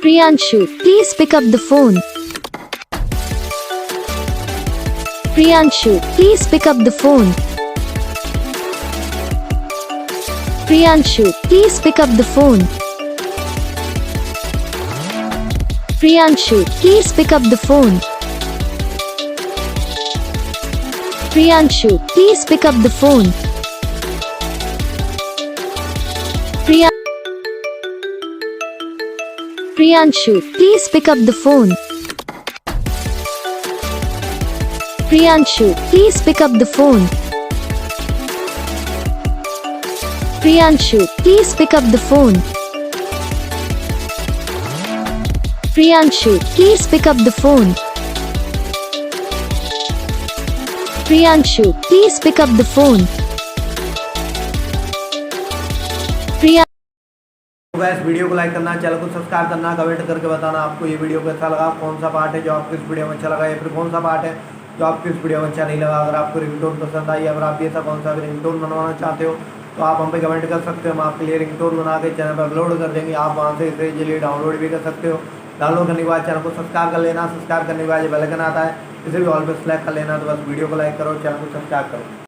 Priyanshu, please pick up the phone. Priyanshu, please pick up the phone. Priyanshu, please pick up the phone. Priyanshu, please pick up the phone. Priyanshu, please pick up the phone. Priyanshu, please pick up the phone. Priyanshu, please pick up the phone. Priyanshu, please pick up the phone. Priyanshu, please pick up the phone. Priyanshu, please pick up the phone. Gas video को like करना, channel को subscribe करना, comment करके बताना आपको ये video कैसा लगा, कौन सा पार्ट है जो आपको इस वीडियो में अच्छा लगा या फिर कौन सा पार्ट है जो आपको इस वीडियो में अच्छा नहीं लगा। अगर आपको रिंगटोन पसंद आई, अगर आप ऐसा कौन सा भी रिंगटोन बनवाना चाहते हो तो आप हम पे कमेंट कर सकते हो। हम आपके लिए रिंगटोन बना के चैनल पर अपलोड कर देंगे। आप वहाँ से इसे इजीली डाउनलोड भी कर सकते हो। डाउनलोड करने के बाद चैनल को सब्सक्राइब कर लेना। सब्सक्राइब करने के बाद जो बेल आइकन आता है इसे भी ऑल पे सेलेक्ट कर लेना। तो बस वीडियो को लाइक करो, चैनल को सब्सक्राइब करो।